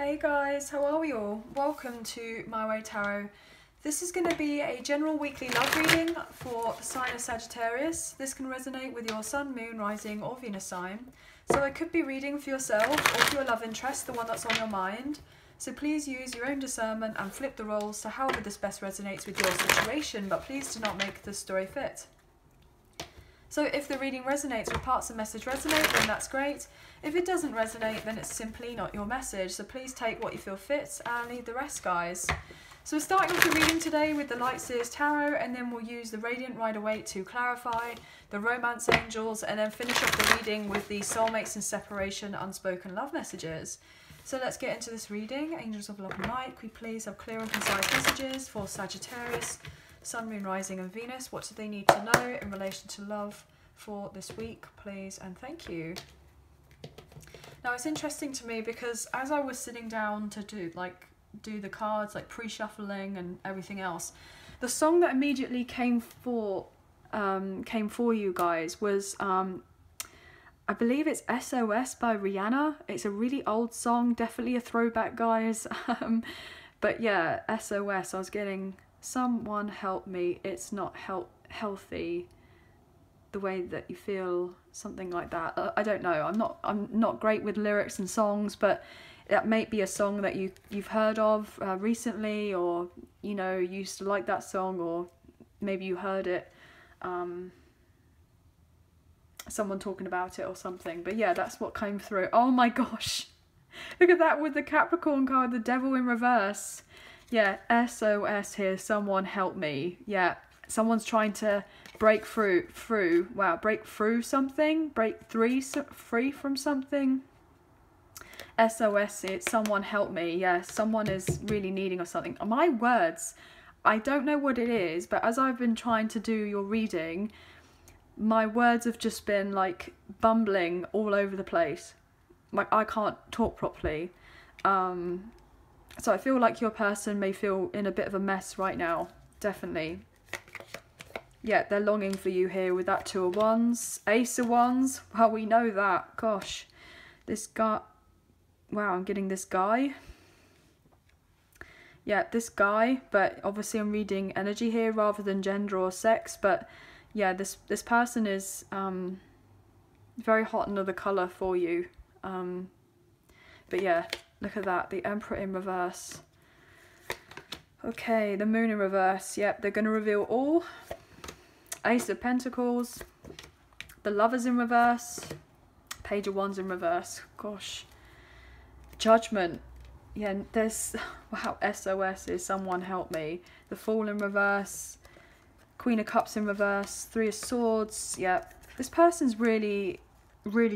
Hey guys, how are we all? Welcome to My Way Tarot. This is going to be a general weekly love reading for the sign of Sagittarius. This can resonate with your sun, moon, rising or Venus sign. So it could be reading for yourself or for your love interest, the one that's on your mind. So please use your own discernment and flip the roles to however this best resonates with your situation, but please do not make the story fit. So if the reading resonates or parts of the message resonate, then that's great. If it doesn't resonate, then it's simply not your message. So please take what you feel fits and leave the rest, guys. So we're starting off the reading today with the Light Seers Tarot, and then we'll use the Radiant Rider-Waite to clarify, the Romance Angels, and then finish off the reading with the Soulmates and Separation Unspoken Love Messages. So let's get into this reading. Angels of Love and Light, could we please have clear and concise messages for Sagittarius, Sun, Moon, Rising and Venus? What do they need to know in relation to love for this week, please, and thank you. Now it's interesting to me because as I was sitting down to do the cards, like pre-shuffling and everything else, the song that immediately came for you guys was I believe it's SOS by Rihanna. It's a really old song, definitely a throwback, guys. But yeah, SOS. I was getting someone help me. It's not healthy the way that you feel, something like that. I don't know. I'm not great with lyrics and songs, but that may be a song that you've heard of recently, or you know, you used to like that song, or maybe you heard it, someone talking about it or something. But yeah, that's what came through. Oh my gosh, look at that with the Capricorn card, the Devil in reverse. Yeah, SOS here, someone help me. Yeah, someone's trying to break free from something. SOS, it's someone help me. Yeah, someone is really needing or something. My words, I don't know what it is, but as I've been trying to do your reading, my words have just been like bumbling all over the place. Like I can't talk properly. So I feel like your person may feel in a bit of a mess right now, definitely. Yeah, they're longing for you here with that Two of Wands. Ace of Wands, well, we know that. Gosh, this guy, wow, I'm getting this guy. Yeah, this guy, but obviously I'm reading energy here rather than gender or sex. But yeah, this person is very hot another colour for you. But yeah, look at that, the Emperor in reverse. Okay, the Moon in reverse. Yep, they're going to reveal all. Ace of Pentacles, the Lovers in reverse, Page of Wands in reverse. Gosh, Judgment. Yeah, there's, wow, SOS is someone help me. The Fool in reverse, Queen of Cups in reverse, Three of Swords. Yeah, this person's really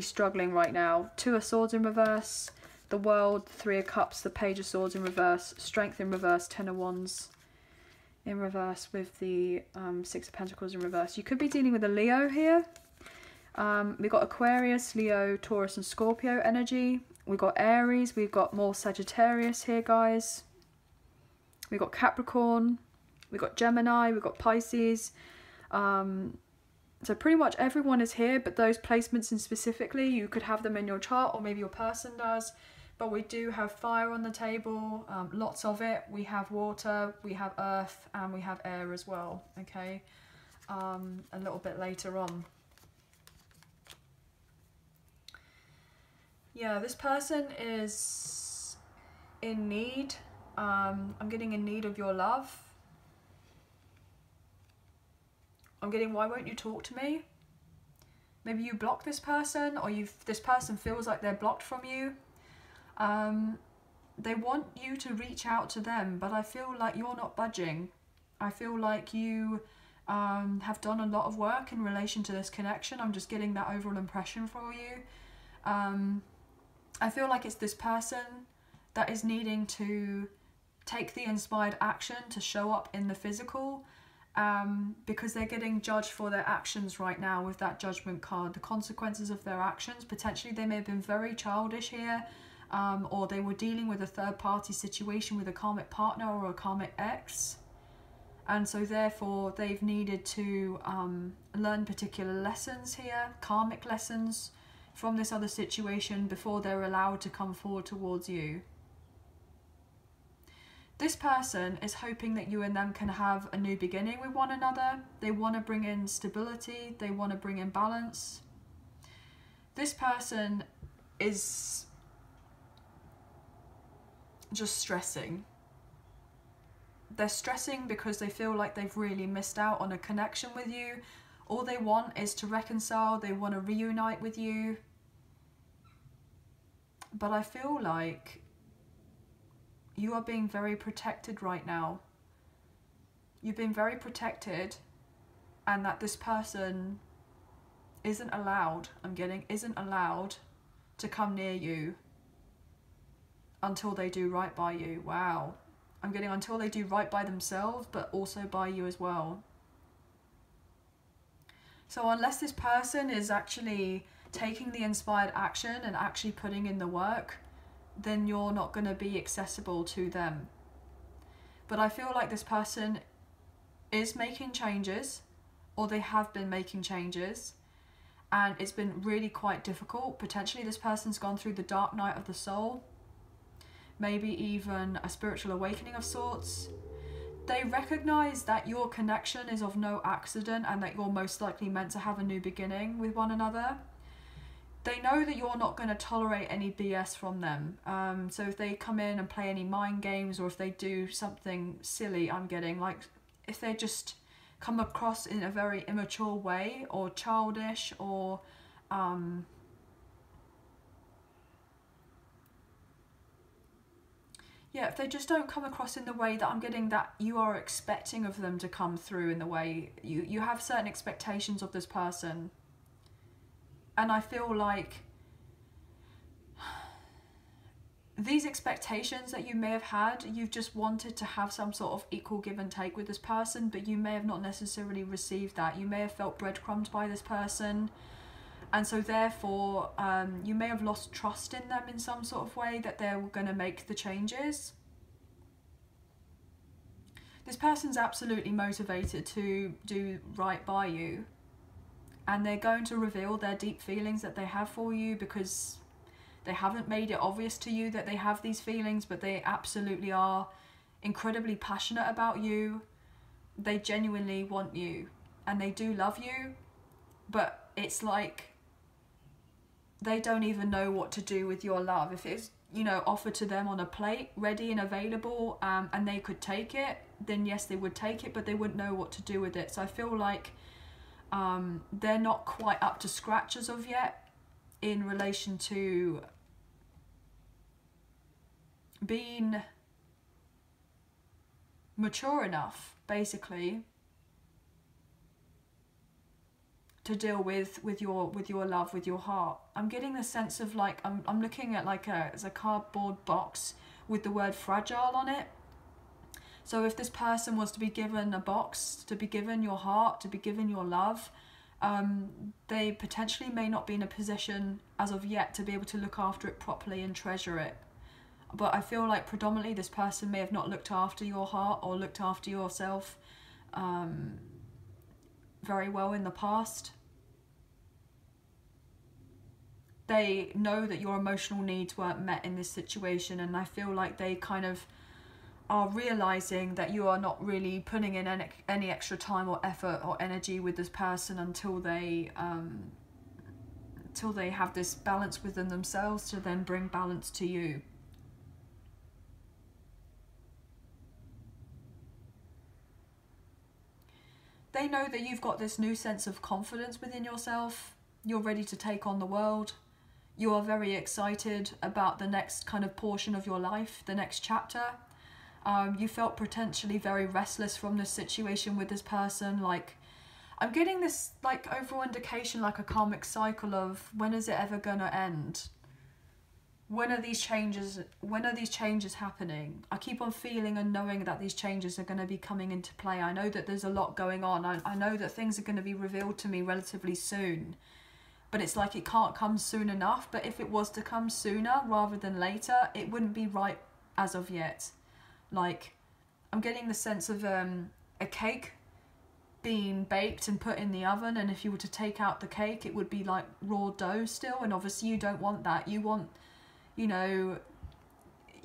struggling right now. Two of Swords in reverse, the World, Three of Cups, the Page of Swords in reverse, Strength in reverse, Ten of Wands in reverse with the Six of Pentacles in reverse. You could be dealing with a Leo here. We've got Aquarius, Leo, Taurus and Scorpio energy. We've got Aries. We've got more Sagittarius here, guys. We've got Capricorn. We've got Gemini. We've got Pisces. So pretty much everyone is here, but those placements in specifically, you could have them in your chart, or maybe your person does. But we do have fire on the table, lots of it. We have water, we have earth, and we have air as well, okay? A little bit later on. Yeah, this person is in need. I'm getting in need of your love. I'm getting, why won't you talk to me? Maybe you block this person, or this person feels like they're blocked from you. They want you to reach out to them, but I feel like you're not budging. I feel like you have done a lot of work in relation to this connection. I'm just getting that overall impression for you. I feel like it's this person that is needing to take the inspired action to show up in the physical, because they're getting judged for their actions right now with that Judgment card, the consequences of their actions. Potentially they may have been very childish here. Or they were dealing with a third-party situation with a karmic partner or a karmic ex, and so therefore they've needed to learn particular lessons here, karmic lessons from this other situation before they're allowed to come forward towards you. This person is hoping that you and them can have a new beginning with one another. They want to bring in stability. They want to bring in balance. This person is just stressing. They're stressing because they feel like they've really missed out on a connection with you. All they want is to reconcile. They want to reunite with you. But I feel like you are being very protected right now. You've been very protected, and that this person isn't allowed, isn't allowed to come near you until they do right by you. Wow. I'm getting until they do right by themselves, but also by you as well. So unless this person is actually taking the inspired action and actually putting in the work, then you're not going to be accessible to them. But I feel like this person is making changes, or they have been making changes, and it's been really quite difficult. Potentially this person's gone through the dark night of the soul, maybe even a spiritual awakening of sorts. They recognize that your connection is of no accident, and that you're most likely meant to have a new beginning with one another. They know that you're not going to tolerate any BS from them. So if they come in and play any mind games, or if they do something silly, I'm getting like, if they just come across in a very immature way, or childish, or yeah, if they just don't come across in the way that I'm getting that you are expecting of them to come through, in the way you have certain expectations of this person. And I feel like these expectations that you may have had, you've just wanted to have some sort of equal give and take with this person, but you may have not necessarily received that. You may have felt breadcrumbed by this person, and so therefore you may have lost trust in them in some sort of way, that they're going to make the changes. This person's absolutely motivated to do right by you, and they're going to reveal their deep feelings that they have for you, because they haven't made it obvious to you that they have these feelings, but they absolutely are incredibly passionate about you. They genuinely want you, and they do love you, but it's like they don't even know what to do with your love. If it's, you know, offered to them on a plate, ready and available, and they could take it, then yes, they would take it, but they wouldn't know what to do with it. So I feel like they're not quite up to scratch as of yet in relation to being mature enough, basically, to deal with your love, with your heart. I'm getting the sense of like, I'm looking at like as a cardboard box with the word fragile on it. So if this person was to be given a box, to be given your heart, to be given your love, they potentially may not be in a position as of yet to be able to look after it properly and treasure it. But I feel like predominantly this person may have not looked after your heart or looked after yourself very well in the past. They know that your emotional needs weren't met in this situation, and I feel like they kind of are realizing that you are not really putting in any extra time or effort or energy with this person until they have this balance within themselves to then bring balance to you. They know that you've got this new sense of confidence within yourself. You're ready to take on the world. You are very excited about the next kind of portion of your life, the next chapter. You felt potentially very restless from this situation with this person. Like, I'm getting this like overall indication, like a karmic cycle of, when is it ever gonna end? When are these changes happening? I keep on feeling and knowing that these changes are going to be coming into play. I know that there's a lot going on. I know that things are going to be revealed to me relatively soon. But it's like it can't come soon enough. But if it was to come sooner rather than later, it wouldn't be right as of yet. Like, I'm getting the sense of a cake being baked and put in the oven. And if you were to take out the cake, it would be like raw dough still. And obviously you don't want that. You want, you know,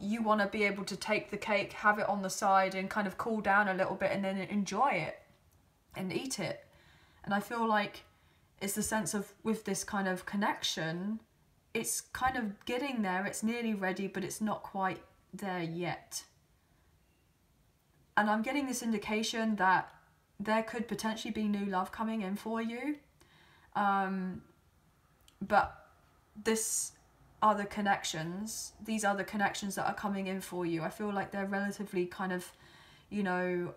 you want to be able to take the cake, have it on the side and kind of cool down a little bit and then enjoy it and eat it. And I feel like it's the sense of, with this kind of connection, it's kind of getting there, it's nearly ready, but it's not quite there yet. And I'm getting this indication that there could potentially be new love coming in for you. But these other connections that are coming in for you, I feel like they're relatively kind of, you know,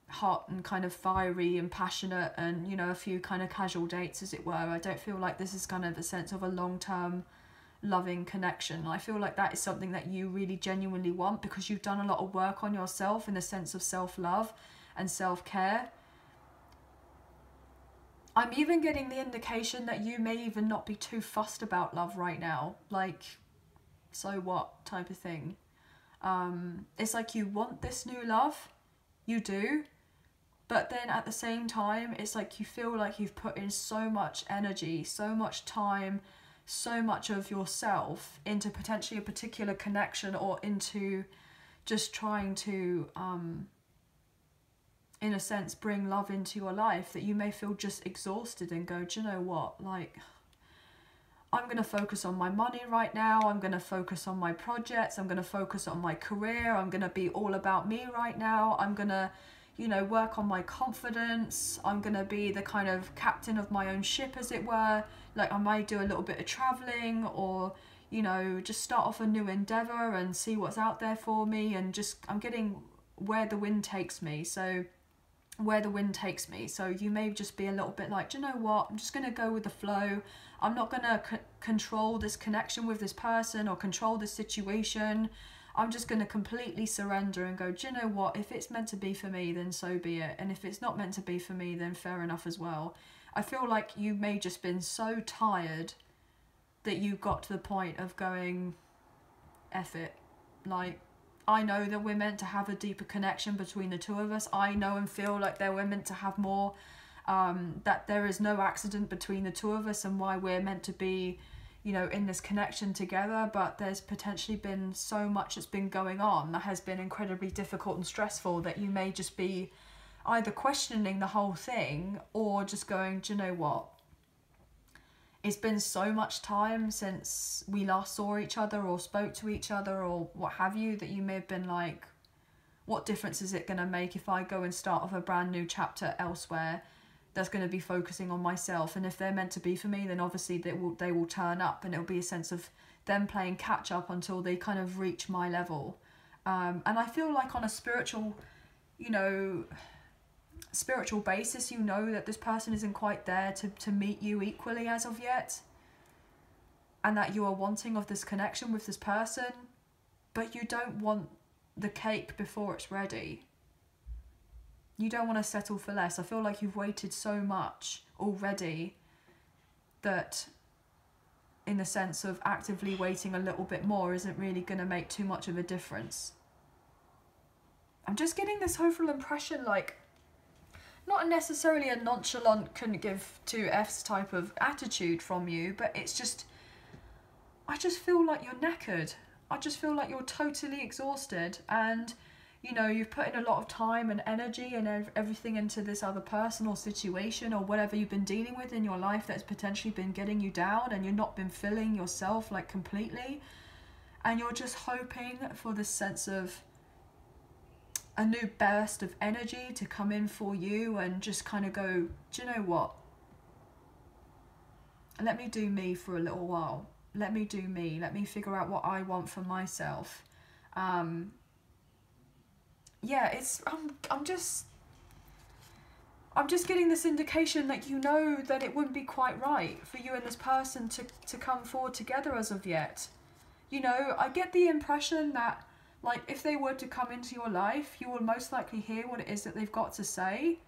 hot and kind of fiery and passionate, and, you know, a few kind of casual dates, as it were. I don't feel like this is kind of a sense of a long-term loving connection. I feel like that is something that you really genuinely want, because you've done a lot of work on yourself in the sense of self-love and self-care. I'm even getting the indication that you may even not be too fussed about love right now, like, so what type of thing. It's like you want this new love, you do, but then at the same time, it's like you feel like you've put in so much energy, so much time, so much of yourself into potentially a particular connection, or into just trying to, in a sense, bring love into your life, that you may feel just exhausted and go, do you know what, like, I'm going to focus on my money right now, I'm going to focus on my projects, I'm going to focus on my career, I'm going to be all about me right now, I'm going to, you know, work on my confidence, I'm going to be the kind of captain of my own ship, as it were. Like, I might do a little bit of traveling, or, you know, just start off a new endeavor and see what's out there for me, and just, I'm getting where the wind takes me. So where the wind takes me. So you may just be a little bit like, do you know what, I'm just going to go with the flow. I'm not going to control this connection with this person or control this situation. I'm just going to completely surrender and go, do you know what, if it's meant to be for me, then so be it. And if it's not meant to be for me, then fair enough as well. I feel like you may just been so tired that you got to the point of going, F it. Like, I know that we're meant to have a deeper connection between the two of us. I know and feel like that we're meant to have more, that there is no accident between the two of us and why we're meant to be, you know, in this connection together. But there's potentially been so much that's been going on that has been incredibly difficult and stressful, that you may just be either questioning the whole thing, or just going, do you know what, it's been so much time since we last saw each other or spoke to each other or what have you, that you may have been like, what difference is it going to make if I go and start off a brand new chapter elsewhere that's going to be focusing on myself? And if they're meant to be for me, then obviously they will turn up, and it'll be a sense of them playing catch up until they kind of reach my level. And I feel like on a spiritual, you know, spiritual basis, you know that this person isn't quite there to meet you equally as of yet, and that you are wanting of this connection with this person, but you don't want the cake before it's ready. You don't want to settle for less. I feel like you've waited so much already that, in the sense of actively waiting a little bit more, isn't really going to make too much of a difference. I'm just getting this hopeful impression, like, not necessarily a nonchalant, couldn't give two F's type of attitude from you, but it's just, I just feel like you're knackered. I just feel like you're totally exhausted, and, you know, you've put in a lot of time and energy and everything into this other person or situation or whatever you've been dealing with in your life that's potentially been getting you down, and you've not been filling yourself like completely, and you're just hoping for this sense of a new burst of energy to come in for you and just kind of go, do you know what, let me do me for a little while, let me do me, let me figure out what I want for myself. Yeah, it's, I'm just getting this indication that you know that it wouldn't be quite right for you and this person to come forward together as of yet. You know, I get the impression that, like, if they were to come into your life, you will most likely hear what it is that they've got to say.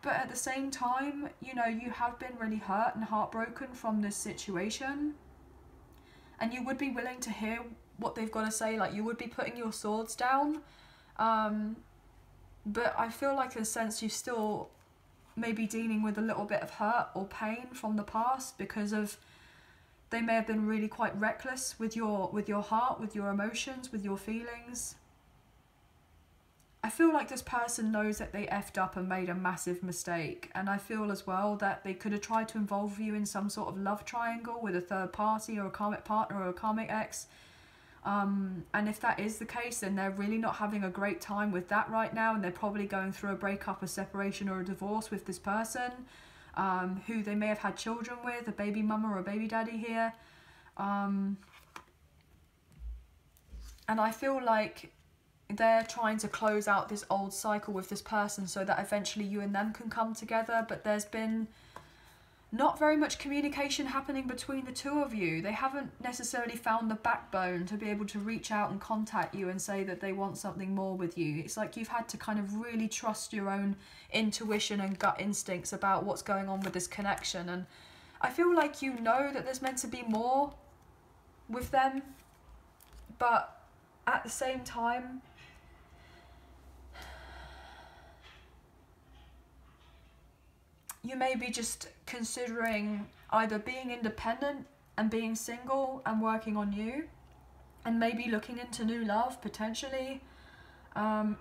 But at the same time, you know, you have been really hurt and heartbroken from this situation. And you would be willing to hear what they've got to say. Like, you would be putting your swords down. But I feel like in a sense you still may be dealing with a little bit of hurt or pain from the past because of they may have been really quite reckless with your heart, with your emotions, with your feelings. I feel like this person knows that they effed up and made a massive mistake, and I feel as well that they could have tried to involve you in some sort of love triangle with a third party or a karmic partner or a karmic ex. And if that is the case, then they're really not having a great time with that right now, and they're probably going through a breakup, a separation or a divorce with this person, who they may have had children with, a baby mama or a baby daddy here. And I feel like they're trying to close out this old cycle with this person so that eventually you and them can come together, but there's been not very much communication happening between the two of you. They haven't necessarily found the backbone to be able to reach out and contact you and say that they want something more with you. It's like you've had to kind of really trust your own intuition and gut instincts about what's going on with this connection. And I feel like you know that there's meant to be more with them, but at the same time, you may be just considering either being independent and being single and working on you, and maybe looking into new love potentially,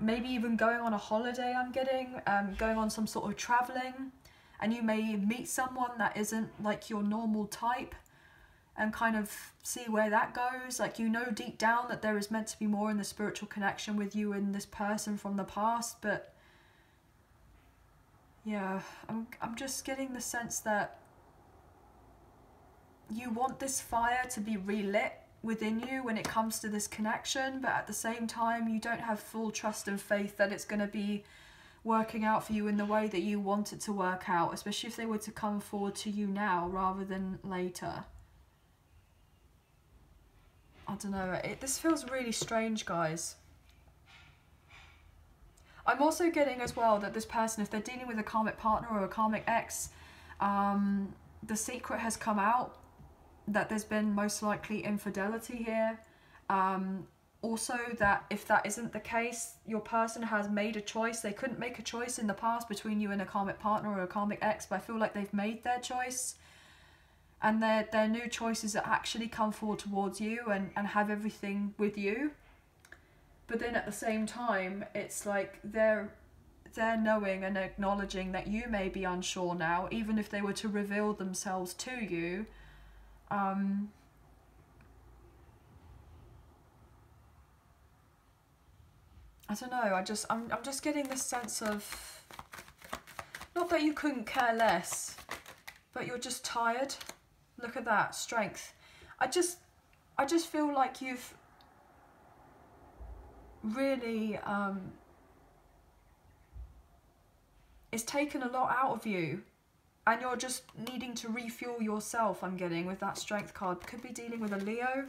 maybe even going on a holiday, I'm getting, going on some sort of traveling, and you may meet someone that isn't like your normal type and kind of see where that goes. Like, you know deep down that there is meant to be more in the spiritual connection with you and this person from the past, but yeah, I'm just getting the sense that you want this fire to be relit within you when it comes to this connection, but at the same time you don't have full trust and faith that it's going to be working out for you in the way that you want it to work out, especially if they were to come forward to you now rather than later. I don't know, this feels really strange, guys. I'm also getting as well that this person, if they're dealing with a karmic partner or a karmic ex, the secret has come out that there's been most likely infidelity here. Also, that if that isn't the case, your person has made a choice. They couldn't make a choice in the past between you and a karmic partner or a karmic ex, but I feel like they've made their choice. And they're new choices that actually come forward towards you and have everything with you. But then at the same time, it's like they're knowing and acknowledging that you may be unsure now, even if they were to reveal themselves to you. I don't know, I'm just getting this sense of, not that you couldn't care less, but you're just tired. Look at that, strength. I just feel like you've really, it's taken a lot out of you, and you're just needing to refuel yourself, I'm getting, with that strength card. Could be dealing with a Leo.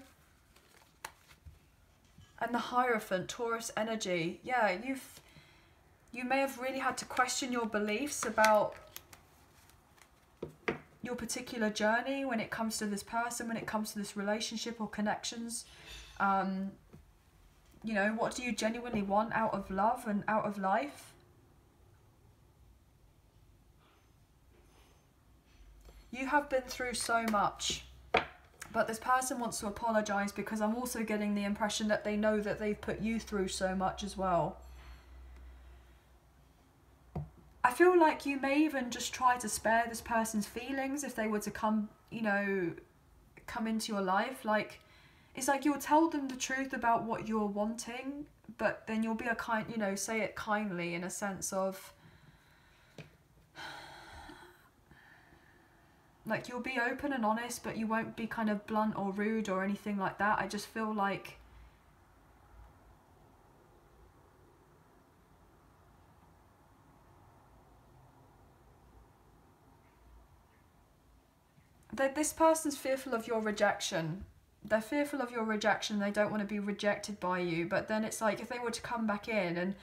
And the Hierophant, Taurus energy. Yeah, you may have really had to question your beliefs about your particular journey when it comes to this person, when it comes to this relationship or connections. You know, what do you genuinely want out of love and out of life? You have been through so much, but this person wants to apologise, because I'm also getting the impression that they know that they've put you through so much as well. I feel like you may even just try to spare this person's feelings if they were to come, you know, come into your life. Like, it's like you'll tell them the truth about what you're wanting, but then you'll be a kind, you know, say it kindly in a sense of, like, you'll be open and honest, but you won't be kind of blunt or rude or anything like that. I just feel like that this person's fearful of your rejection. They're fearful of your rejection. They don't want to be rejected by you. But then it's like, if they were to come back in and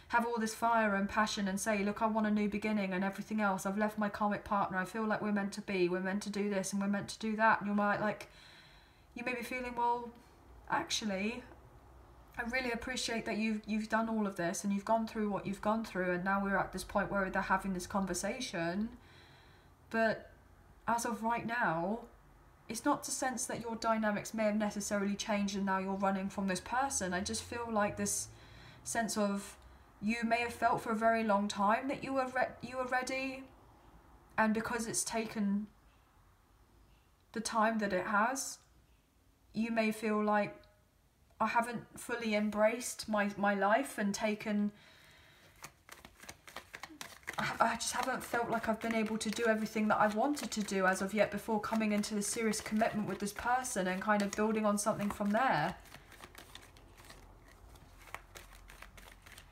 have all this fire and passion and say, look, I want a new beginning and everything else. I've left my karmic partner. I feel like we're meant to be. We're meant to do this and we're meant to do that. And you might, like, you may be feeling, well, actually, I really appreciate that you've done all of this and you've gone through what you've gone through, and now we're at this point where they're having this conversation. But as of right now, it's not to sense that your dynamics may have necessarily changed and now you're running from this person. I just feel like this sense of, you may have felt for a very long time that you were ready, and because it's taken the time that it has, you may feel like, I haven't fully embraced my life and taken, I just haven't felt like I've been able to do everything that I've wanted to do as of yet before coming into this serious commitment with this person and kind of building on something from there.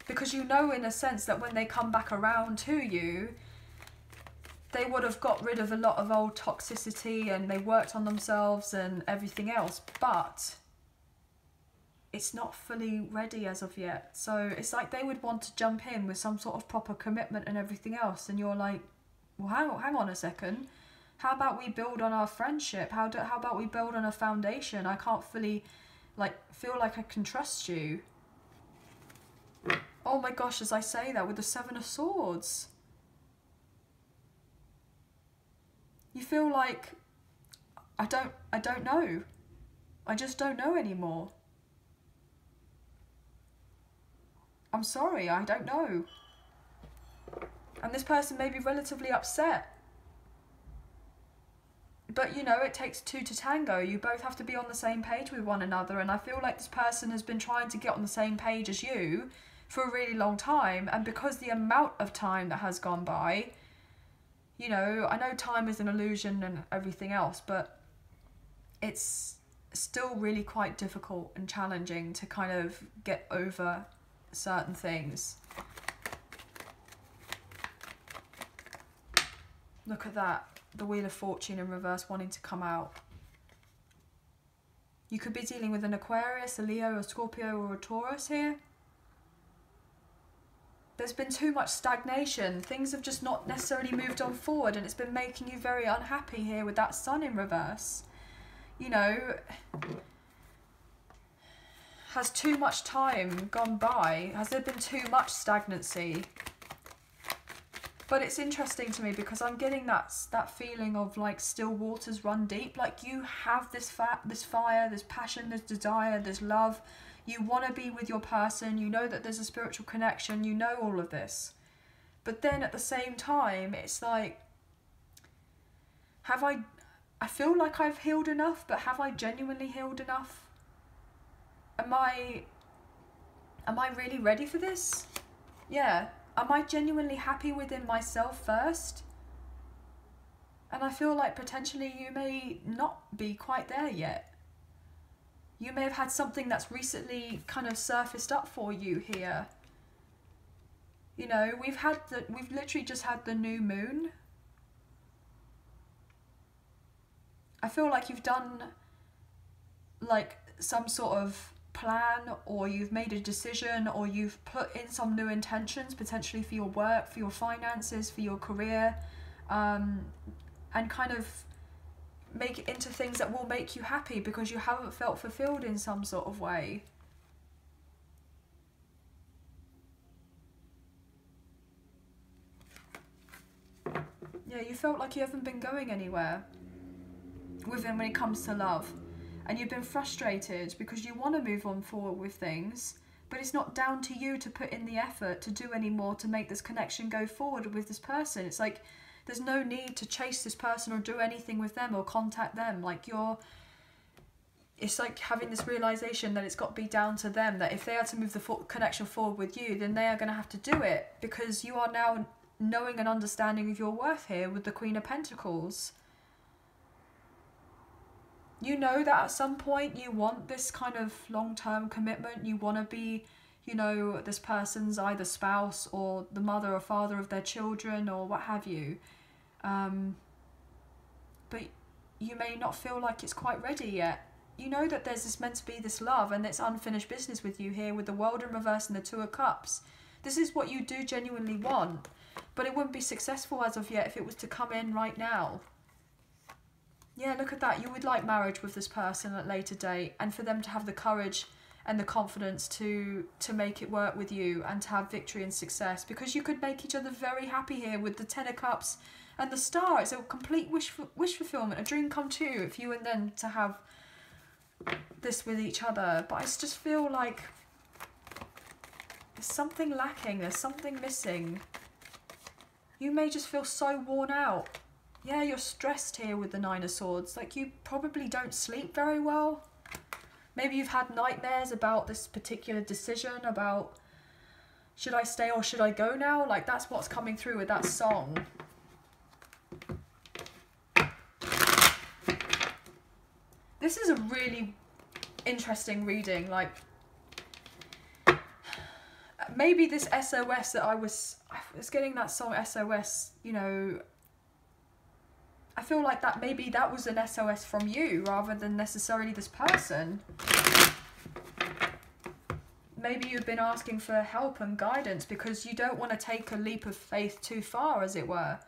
Because you know, in a sense, that when they come back around to you, they would have got rid of a lot of old toxicity and they worked on themselves and everything else, but it's not fully ready as of yet. So it's like they would want to jump in with some sort of proper commitment and everything else, and you're like, well, hang on a second. How about we build on our friendship? How about we build on a foundation? I can't fully feel like I can trust you. Oh my gosh, as I say that with the Seven of Swords. You feel like, I don't know. I just don't know anymore. I'm sorry, I don't know. And this person may be relatively upset. But, you know, it takes two to tango. You both have to be on the same page with one another. And I feel like this person has been trying to get on the same page as you for a really long time. And because the amount of time that has gone by, you know, I know time is an illusion and everything else, but it's still really quite difficult and challenging to kind of get over certain things. Look at that, the Wheel of Fortune in reverse wanting to come out. You could be dealing with an Aquarius, a Leo, a Scorpio or a Taurus here. There's been too much stagnation. Things have just not necessarily moved on forward, and it's been making you very unhappy here with that Sun in reverse. You know, has too much time gone by? Has there been too much stagnancy? But it's interesting to me because I'm getting that feeling of like still waters run deep. Like you have this fire, this passion, this desire, this love. You want to be with your person. You know that there's a spiritual connection. You know all of this. But then at the same time, it's like, I feel like I've healed enough, but have I genuinely healed enough? Am I really ready for this? Yeah. Am I genuinely happy within myself first? And I feel like potentially you may not be quite there yet. You may have had something that's recently kind of surfaced up for you here. You know, we've literally just had the new moon. I feel like you've done like some sort of plan, or you've made a decision, or you've put in some new intentions potentially for your work, for your finances, for your career, and kind of make it into things that will make you happy because you haven't felt fulfilled in some sort of way. Yeah, you felt like you haven't been going anywhere when it comes to love. And you've been frustrated because you want to move on forward with things, but it's not down to you to put in the effort to do any more to make this connection go forward with this person. It's like there's no need to chase this person or do anything with them or contact them. Like it's like having this realization that it's got to be down to them, that if they are to move the connection forward with you, then they are going to have to do it, because you are now knowing and understanding of your worth here with the Queen of Pentacles. You know that at some point you want this kind of long-term commitment. You want to be, you know, this person's either spouse or the mother or father of their children or what have you. But you may not feel like it's quite ready yet. You know that there's meant to be this love and it's unfinished business with you here with the World in reverse and the Two of Cups. This is what you do genuinely want, but it wouldn't be successful as of yet if it was to come in right now. Yeah, look at that. You would like marriage with this person at a later date, and for them to have the courage and the confidence to make it work with you and to have victory and success, because you could make each other very happy here with the Ten of Cups And the Star is a complete wish fulfillment, a dream come true if you and them to have this with each other. But I just feel like there's something lacking, there's something missing. You may just feel so worn out. Yeah, you're stressed here with the Nine of Swords. Like, you probably don't sleep very well. Maybe you've had nightmares about this particular decision, about should I stay or should I go now? Like, that's what's coming through with that song. This is a really interesting reading. Like, maybe this SOS that I was getting that song SOS, you know, I feel like that maybe that was an SOS from you rather than necessarily this person. Maybe you've been asking for help and guidance because you don't want to take a leap of faith too far, as it were.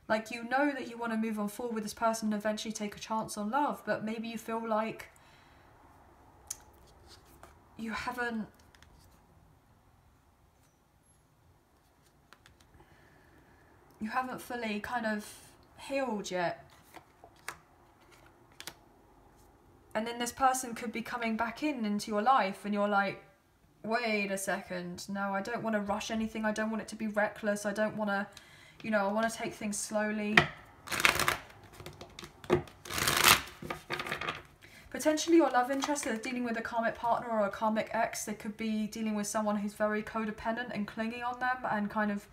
Like, you know that you want to move on forward with this person and eventually take a chance on love, but maybe you feel like you haven't fully kind of healed yet. And then this person could be coming back into your life and you're like, wait a second, no, I don't want to rush anything, I don't want it to be reckless, I don't want to, you know, I want to take things slowly. Potentially your love interest is dealing with a karmic partner or a karmic ex. They could be dealing with someone who's very codependent and clinging on them and kind of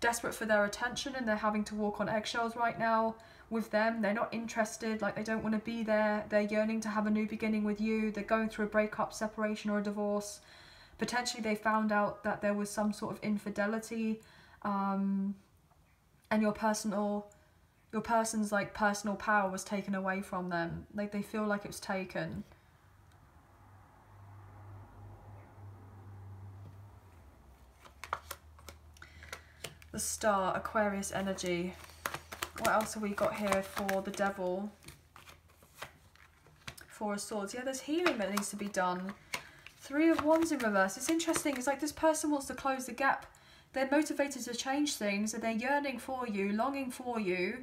desperate for their attention, and they're having to walk on eggshells right now with them. They're not interested, like they don't want to be there. They're yearning to have a new beginning with you. They're going through a breakup, separation or a divorce. Potentially they found out that there was some sort of infidelity, and your person's like personal power was taken away from them. Like, they feel like it was taken. The Star, Aquarius energy. What else have we got here for the Devil? Four of Swords. Yeah, there's healing that needs to be done. Three of Wands in reverse. It's interesting. It's like this person wants to close the gap. They're motivated to change things, and they're yearning for you, longing for you.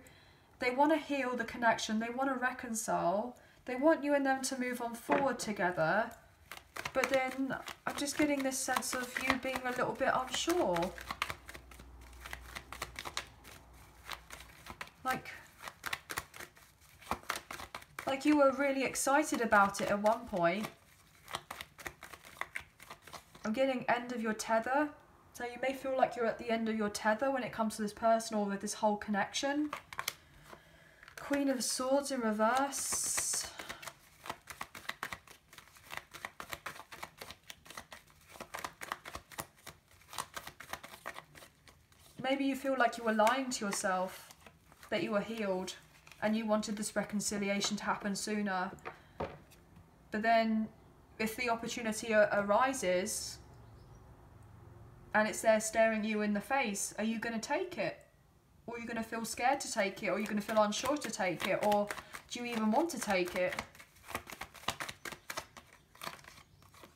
They want to heal the connection. They want to reconcile. They want you and them to move on forward together. But then I'm just getting this sense of you being a little bit unsure. Like you were really excited about it at one point. I'm getting end of your tether. So you may feel like you're at the end of your tether when it comes to this person or with this whole connection. Queen of Swords in reverse. Maybe you feel like you were lying to yourself, that you were healed and you wanted this reconciliation to happen sooner. But then if the opportunity arises and it's there staring you in the face, are you going to take it? Or are you going to feel scared to take it? Or are you going to feel unsure to take it? Or do you even want to take it?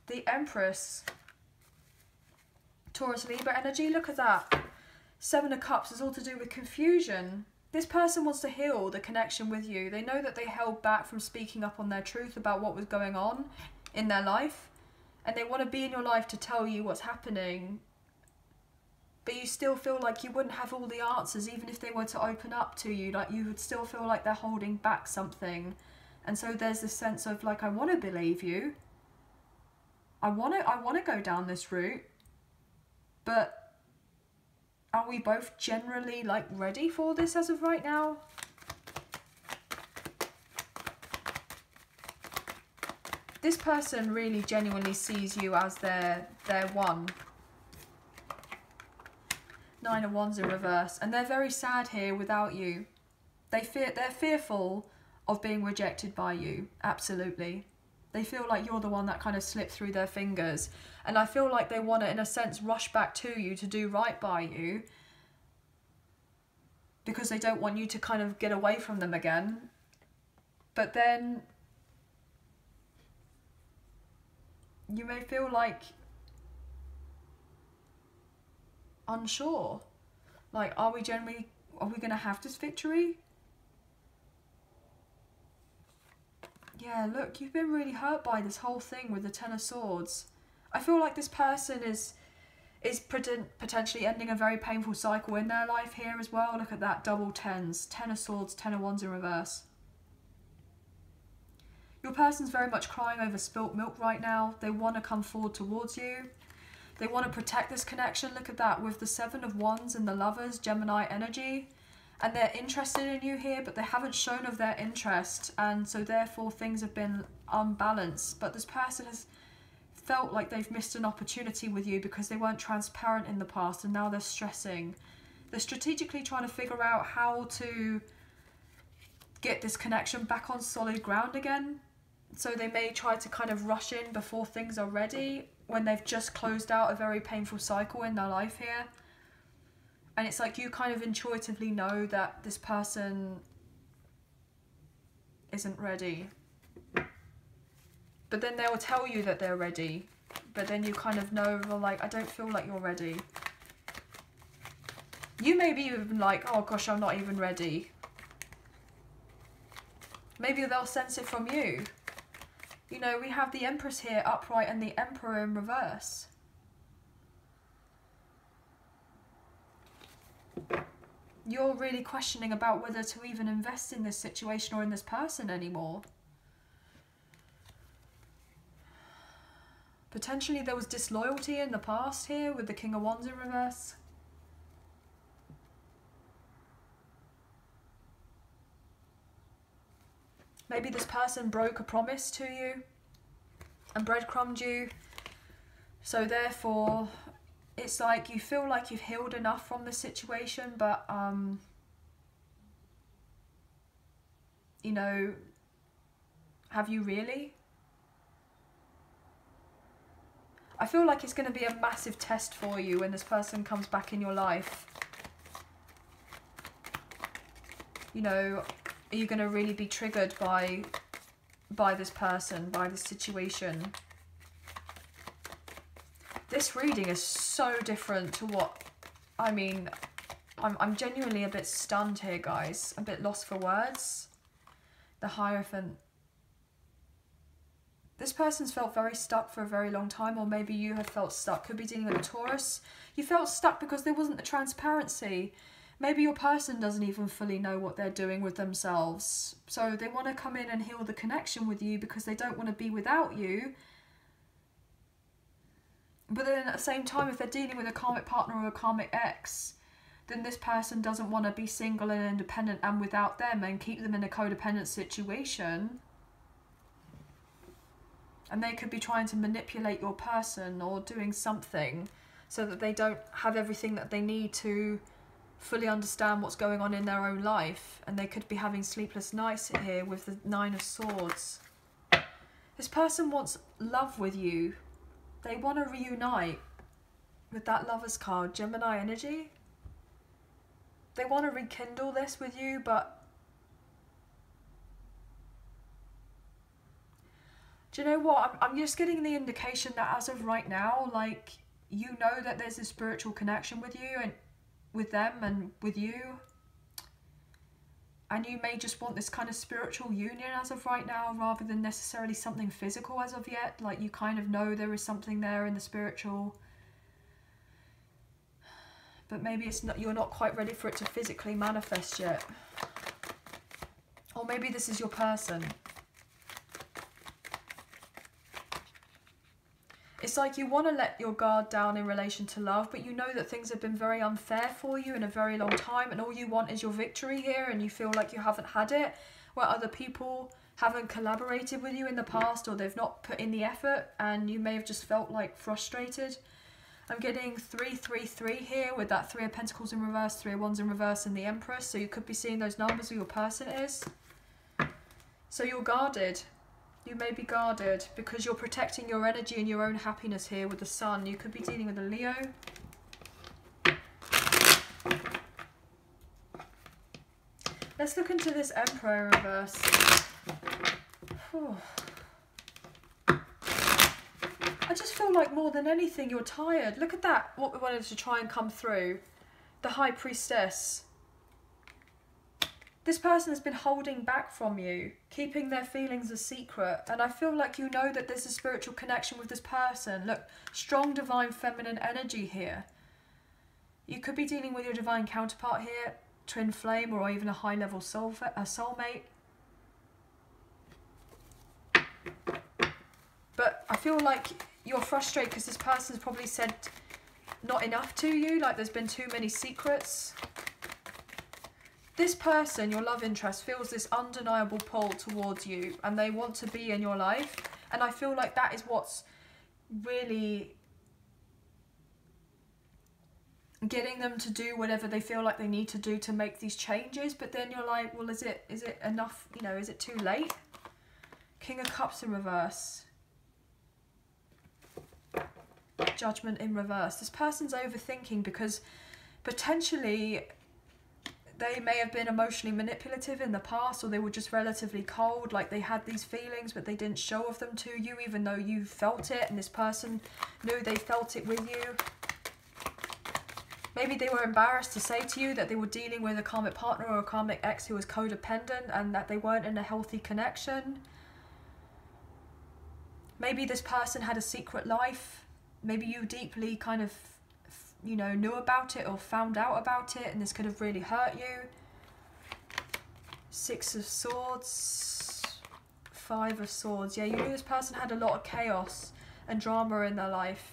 The Empress. Taurus Libra energy, look at that. Seven of Cups is all to do with confusion. This person wants to heal the connection with you. They know that they held back from speaking up on their truth about what was going on in their life. And they want to be in your life to tell you what's happening. But you still feel like you wouldn't have all the answers even if they were to open up to you. Like, you would still feel like they're holding back something. And so there's this sense of like, I want to believe you. I want to go down this route. But are we both generally like ready for this as of right now? This person really genuinely sees you as their one. Nine of Wands in reverse, and they're very sad here without you. They're fearful of being rejected by you. Absolutely. They feel like you're the one that kind of slipped through their fingers, and I feel like they want to, in a sense, rush back to you to do right by you because they don't want you to kind of get away from them again. But then you may feel like unsure. Like, are we Are we going to have this victory? Yeah, look, you've been really hurt by this whole thing with the Ten of Swords. I feel like this person is potentially ending a very painful cycle in their life here as well. Look at that, double tens. Ten of Swords, Ten of Wands in reverse. Your person's very much crying over spilt milk right now. They want to come forward towards you. They want to protect this connection. Look at that with the Seven of Wands and the Lovers, Gemini energy. And they're interested in you here, but they haven't shown of their interest. And so therefore things have been unbalanced. But this person has felt like they've missed an opportunity with you because they weren't transparent in the past, and now they're stressing. They're strategically trying to figure out how to get this connection back on solid ground again. So they may try to kind of rush in before things are ready, when they've just closed out a very painful cycle in their life here. And it's like you kind of intuitively know that this person isn't ready. But then they'll tell you that they're ready. But then you kind of know, well, like, I don't feel like you're ready. You may be even like, oh gosh, I'm not even ready. Maybe they'll sense it from you. You know, we have the Empress here upright and the Emperor in reverse. You're really questioning about whether to even invest in this situation or in this person anymore. Potentially there was disloyalty in the past here with the King of Wands in reverse. Maybe this person broke a promise to you and breadcrumbed you. So therefore, it's like you feel like you've healed enough from the situation, but, you know, have you really? I feel like it's going to be a massive test for you when this person comes back in your life. You know, are you going to really be triggered by this person, by this situation? This reading is so different to what, I mean, I'm genuinely a bit stunned here, guys. A bit lost for words. The Hierophant. This person's felt very stuck for a very long time, or maybe you have felt stuck. Could be dealing with a Taurus. You felt stuck because there wasn't the transparency. Maybe your person doesn't even fully know what they're doing with themselves. So they want to come in and heal the connection with you because they don't want to be without you. But then at the same time, if they're dealing with a karmic partner or a karmic ex, then this person doesn't want to be single and independent and without them and keep them in a codependent situation. And they could be trying to manipulate your person or doing something so that they don't have everything that they need to fully understand what's going on in their own life. And they could be having sleepless nights here with the Nine of Swords. This person wants love with you. They want to reunite with that Lover's card, Gemini energy. They want to rekindle this with you, but do you know what? I'm just getting the indication that as of right now, like, you know that there's a spiritual connection with you and with them and with you. And you may just want this kind of spiritual union as of right now, rather than necessarily something physical as of yet. Like, you kind of know there is something there in the spiritual. But maybe it's not, you're not quite ready for it to physically manifest yet. Or maybe this is your person. It's like you want to let your guard down in relation to love, but you know that things have been very unfair for you in a very long time, and all you want is your victory here, and you feel like you haven't had it, where other people haven't collaborated with you in the past, or they've not put in the effort, and you may have just felt like frustrated. I'm getting 333 here with that 3 of Pentacles in reverse, 3 of Wands in reverse, and the Empress, so you could be seeing those numbers who your person is. So you're guarded. You may be guarded because you're protecting your energy and your own happiness here with the Sun. You could be dealing with a Leo. Let's look into this Emperor in reverse. Whew. I just feel like more than anything you're tired. Look at that, what we wanted to try and come through. The High Priestess. This person has been holding back from you, keeping their feelings a secret. And I feel like you know that there's a spiritual connection with this person. Look, strong divine feminine energy here. You could be dealing with your divine counterpart here, twin flame, or even a high level soulmate. But I feel like you're frustrated because this person's probably said not enough to you, like there's been too many secrets. This person, your love interest, feels this undeniable pull towards you and they want to be in your life. And I feel like that is what's really getting them to do whatever they feel like they need to do to make these changes. But then you're like, well, is it enough? You know, is it too late? King of Cups in reverse. Judgment in reverse. This person's overthinking because potentially they may have been emotionally manipulative in the past, or they were just relatively cold, like they had these feelings but they didn't show off them to you even though you felt it, and this person knew they felt it with you. Maybe they were embarrassed to say to you that they were dealing with a karmic partner or a karmic ex who was codependent and that they weren't in a healthy connection. Maybe this person had a secret life. Maybe you deeply kind of, you know, knew about it or found out about it, and this could have really hurt you. Six of Swords, Five of Swords. Yeah, you knew this person had a lot of chaos and drama in their life.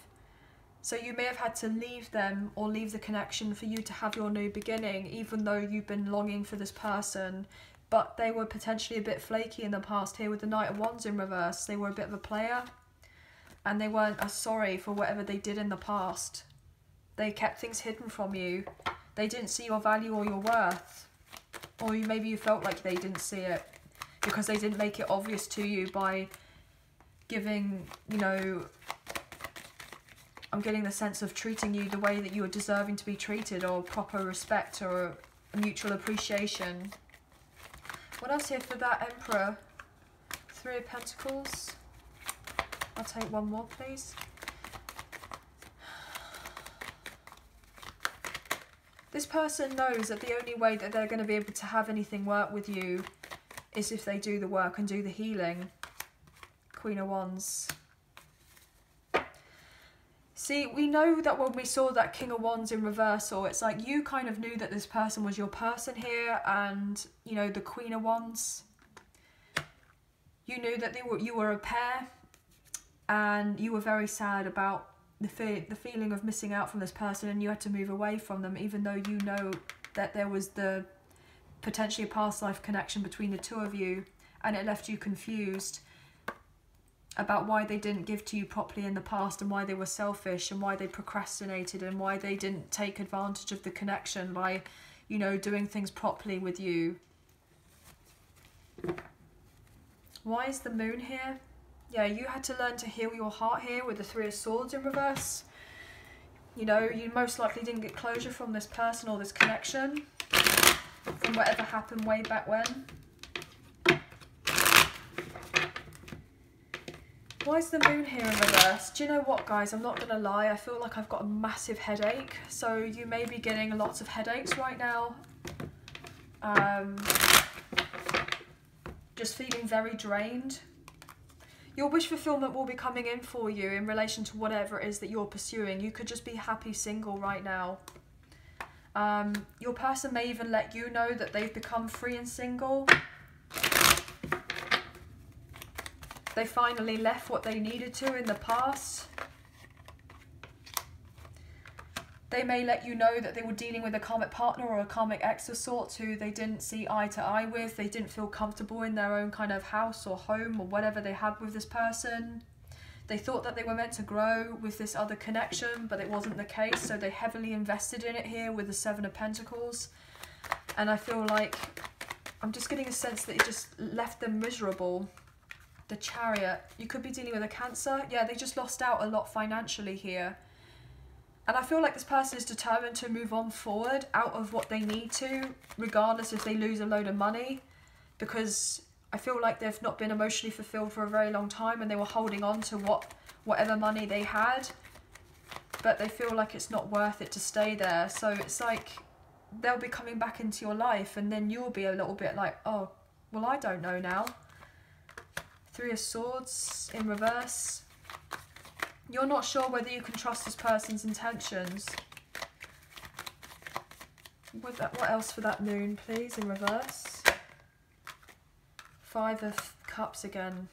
So you may have had to leave them or leave the connection for you to have your new beginning, even though you've been longing for this person. But they were potentially a bit flaky in the past here with the Knight of Wands in reverse. They were a bit of a player and they weren't as sorry for whatever they did in the past. They kept things hidden from you. They didn't see your value or your worth. Or maybe you felt like they didn't see it because they didn't make it obvious to you by giving, you know, I'm getting the sense of treating you the way that you are deserving to be treated, or proper respect or mutual appreciation. What else here for that Emperor? Three of Pentacles. I'll take one more, please. This person knows that the only way that they're going to be able to have anything work with you is if they do the work and do the healing. Queen of Wands. See, we know that when we saw that King of Wands in reversal, it's like you kind of knew that this person was your person here, and, you know, the Queen of Wands. You knew that you were a pair, and you were very sad about the feeling of missing out from this person, and you had to move away from them, even though you know that there was the potentially a past life connection between the two of you, and it left you confused about why they didn't give to you properly in the past, and why they were selfish, and why they procrastinated, and why they didn't take advantage of the connection by, you know, doing things properly with you. Why is the Moon here? Yeah, you had to learn to heal your heart here with the Three of Swords in reverse. You know, you most likely didn't get closure from this person or this connection, from whatever happened way back when. Why is the Moon here in reverse? Do you know what, guys? I'm not going to lie. I feel like I've got a massive headache. So you may be getting lots of headaches right now. Just feeling very drained. Your wish fulfillment will be coming in for you in relation to whatever it is that you're pursuing. You could just be happy single right now. Your person may even let you know that they've become free and single. They finally left what they needed to in the past. They may let you know that they were dealing with a karmic partner or a karmic ex of sorts who they didn't see eye to eye with. They didn't feel comfortable in their own kind of house or home or whatever they had with this person. They thought that they were meant to grow with this other connection, but it wasn't the case. So they heavily invested in it here with the Seven of Pentacles. And I feel like I'm just getting a sense that it just left them miserable. The Chariot. You could be dealing with a Cancer. Yeah, they just lost out a lot financially here. And I feel like this person is determined to move on forward out of what they need to, regardless if they lose a load of money. Because I feel like they've not been emotionally fulfilled for a very long time, and they were holding on to whatever money they had. But they feel like it's not worth it to stay there. So it's like they'll be coming back into your life, and then you'll be a little bit like, oh, well, I don't know now. Three of Swords in reverse. You're not sure whether you can trust this person's intentions. What else for that moon, please, in reverse? Five of Cups again.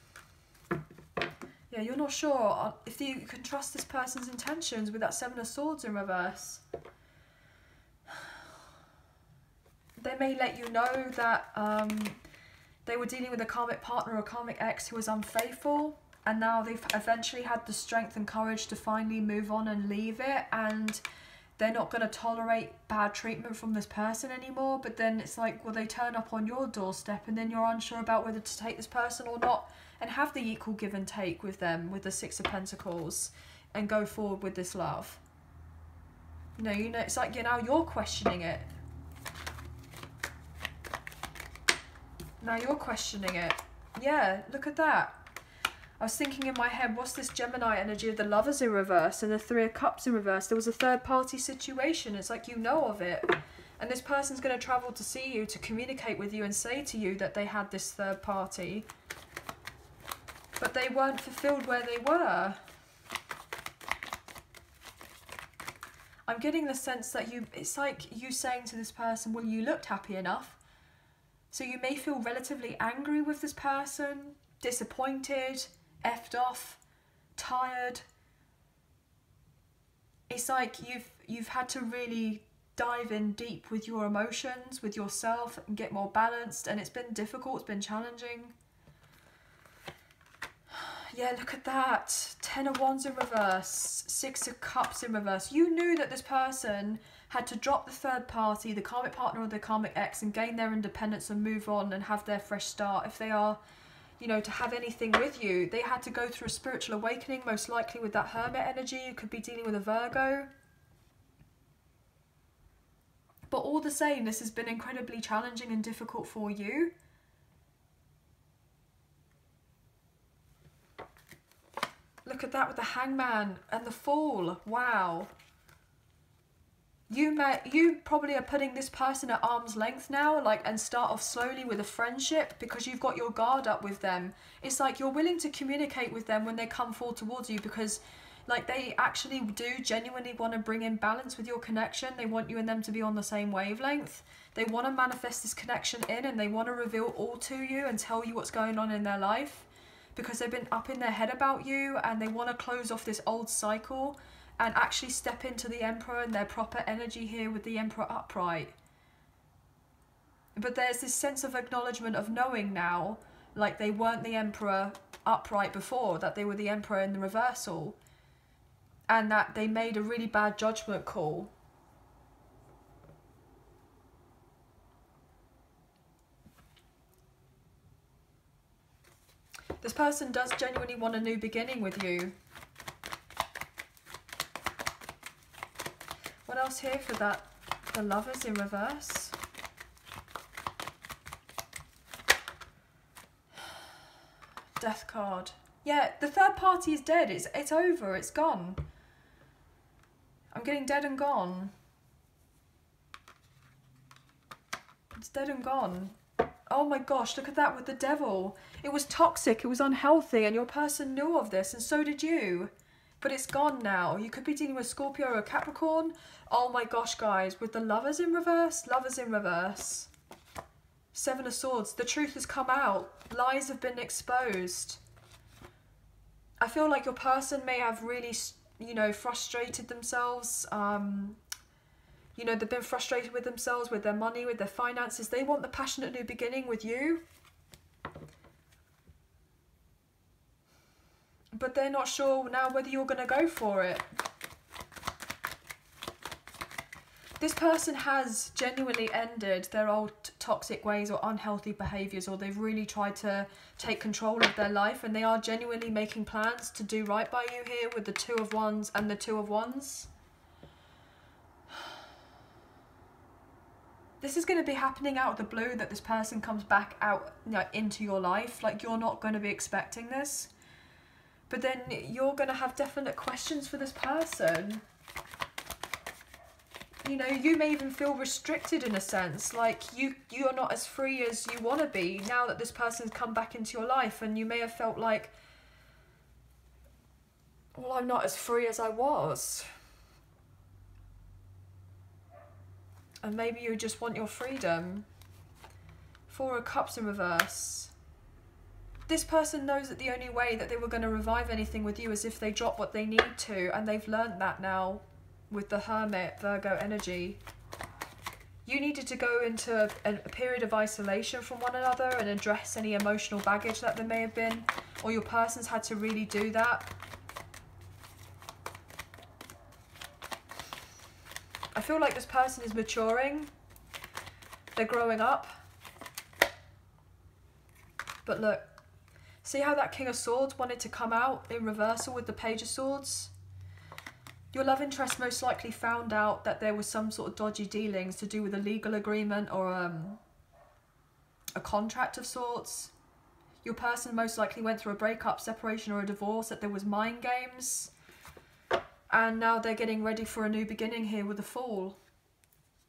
Yeah, you're not sure if you can trust this person's intentions with that Seven of Swords in reverse. They may let you know that they were dealing with a karmic partner or a karmic ex who was unfaithful, and now they've eventually had the strength and courage to finally move on and leave it, and they're not going to tolerate bad treatment from this person anymore. But then it's like, well, they turn up on your doorstep, and then you're unsure about whether to take this person or not, and have the equal give and take with them, with the Six of Pentacles, and go forward with this love. You know, it's like, now you're questioning it. Now you're questioning it. Yeah, look at that. I was thinking in my head, what's this Gemini energy of the Lovers in reverse and the Three of Cups in reverse? There was a third party situation. It's like, you know of it. And this person's going to travel to see you, to communicate with you and say to you that they had this third party. But they weren't fulfilled where they were. I'm getting the sense that it's like you saying to this person, well, you looked happy enough. So you may feel relatively angry with this person, disappointed, effed off, tired. It's like you've had to really dive in deep with your emotions, with yourself, and get more balanced, and it's been difficult, it's been challenging. Yeah, look at that. Ten of Wands in reverse, Six of Cups in reverse. You knew that this person had to drop the third party, the karmic partner or the karmic ex, and gain their independence and move on and have their fresh start. If they are, you know, to have anything with you, they had to go through a spiritual awakening, most likely with that Hermit energy. You could be dealing with a Virgo. But all the same, this has been incredibly challenging and difficult for you. Look at that with the Hangman and the Fool. Wow. You probably are putting this person at arm's length now, like, and start off slowly with a friendship because you've got your guard up with them. It's like you're willing to communicate with them when they come forward towards you because, like, they actually do genuinely want to bring in balance with your connection. They want you and them to be on the same wavelength. They want to manifest this connection in, and they want to reveal all to you and tell you what's going on in their life because they've been up in their head about you, and they want to close off this old cycle and actually step into the Emperor and their proper energy here with the Emperor upright. But there's this sense of acknowledgement of knowing now, like they weren't the Emperor upright before, that they were the Emperor in the reversal, and that they made a really bad judgment call. This person does genuinely want a new beginning with you. What else here for that? The Lovers in reverse. Death card. Yeah, the third party is dead. It's over. It's gone. I'm getting dead and gone. It's dead and gone. Oh my gosh, look at that with the Devil. It was toxic, it was unhealthy, and your person knew of this, and so did you. But it's gone now. You could be dealing with Scorpio or Capricorn. Oh my gosh, guys, with the Lovers in reverse, Lovers in reverse. Seven of Swords, the truth has come out. Lies have been exposed. I feel like your person may have really, you know, frustrated themselves. You know, they've been frustrated with themselves, with their money, with their finances. They want the passionate new beginning with you. But they're not sure now whether you're going to go for it. This person has genuinely ended their old toxic ways or unhealthy behaviours, or they've really tried to take control of their life, and they are genuinely making plans to do right by you here with the Two of Wands and the Two of Wands. This is going to be happening out of the blue, that this person comes back out, you know, into your life. Like, you're not going to be expecting this. But then you're going to have definite questions for this person. you know, you may even feel restricted in a sense, like you're not as free as you want to be now that this person's come back into your life, and you may have felt like, well, I'm not as free as I was. And maybe you just want your freedom. Four of Cups in reverse. This person knows that the only way that they were going to revive anything with you is if they drop what they need to, and they've learned that now with the Hermit, Virgo energy. You needed to go into a period of isolation from one another and address any emotional baggage that there may have been, or your person's had to really do that. I feel like this person is maturing. They're growing up. But look, see how that King of Swords wanted to come out in reversal with the Page of Swords? Your love interest most likely found out that there was some sort of dodgy dealings to do with a legal agreement or a contract of sorts. Your person most likely went through a breakup, separation or a divorce, that there was mind games. And now they're getting ready for a new beginning here with the Fool.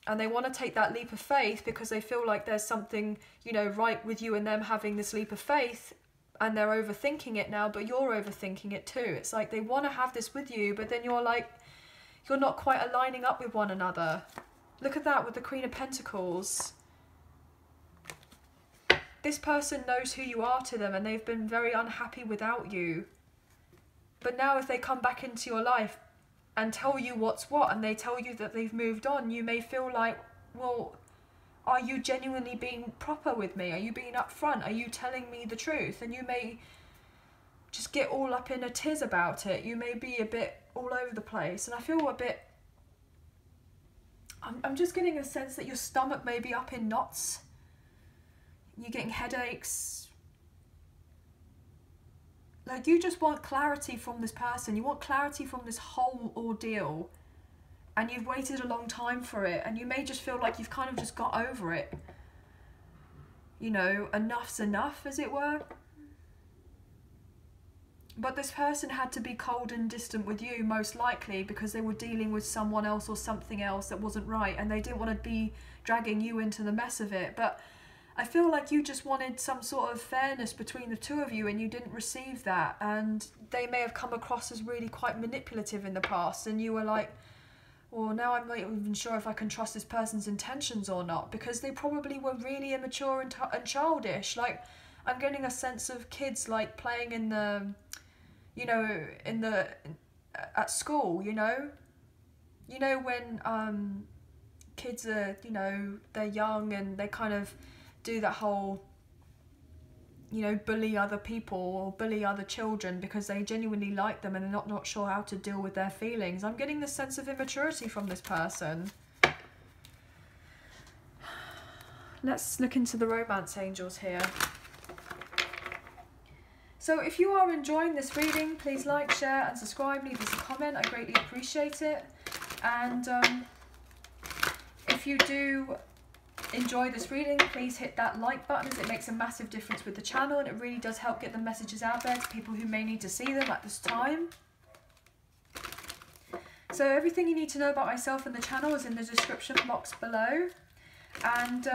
And they want to take that leap of faith because they feel like there's something, you know, right with you and them having this leap of faith. And they're overthinking it now, but you're overthinking it too. It's like they want to have this with you, but then you're like, you're not quite aligning up with one another. Look at that with the Queen of Pentacles. This person knows who you are to them, and they've been very unhappy without you. But now if they come back into your life and tell you what's what, and they tell you that they've moved on, you may feel like, well, are you genuinely being proper with me? Are you being upfront? Are you telling me the truth? And you may just get all up in a tiz about it. You may be a bit all over the place. And I feel a bit... I'm just getting a sense that your stomach may be up in knots. You're getting headaches. Like, you just want clarity from this person. You want clarity from this whole ordeal. And you've waited a long time for it. And you may just feel like you've kind of just got over it. You know, enough's enough, as it were. But this person had to be cold and distant with you, most likely, because they were dealing with someone else or something else that wasn't right. And they didn't want to be dragging you into the mess of it. But I feel like you just wanted some sort of fairness between the two of you, and you didn't receive that. And they may have come across as really quite manipulative in the past, and you were like, well, now I'm not even sure if I can trust this person's intentions or not, because they probably were really immature and childish. Like, I'm getting a sense of kids like playing in the, you know, at school, you know when kids are, you know, they're young and they kind of do that whole, you know, bully other people or bully other children because they genuinely like them and they're not sure how to deal with their feelings. I'm getting this sense of immaturity from this person. Let's look into the romance angels here. So if you are enjoying this reading, please like, share and subscribe. Leave us a comment. I greatly appreciate it. And if you do enjoy this reading, please hit that like button, as it makes a massive difference with the channel, and it really does help get the messages out there to people who may need to see them at this time. So everything you need to know about myself and the channel is in the description box below. And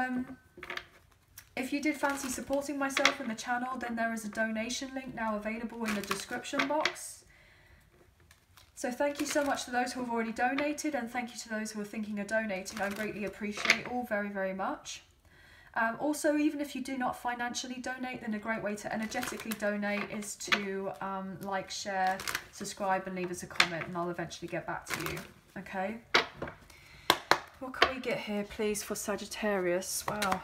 if you did fancy supporting myself and the channel, then there is a donation link now available in the description box. So thank you so much to those who have already donated, and thank you to those who are thinking of donating. I greatly appreciate all very, very much. Also, even if you do not financially donate, then a great way to energetically donate is to like, share, subscribe and leave us a comment, and I'll eventually get back to you. Okay? What can we get here, please, for Sagittarius? Wow.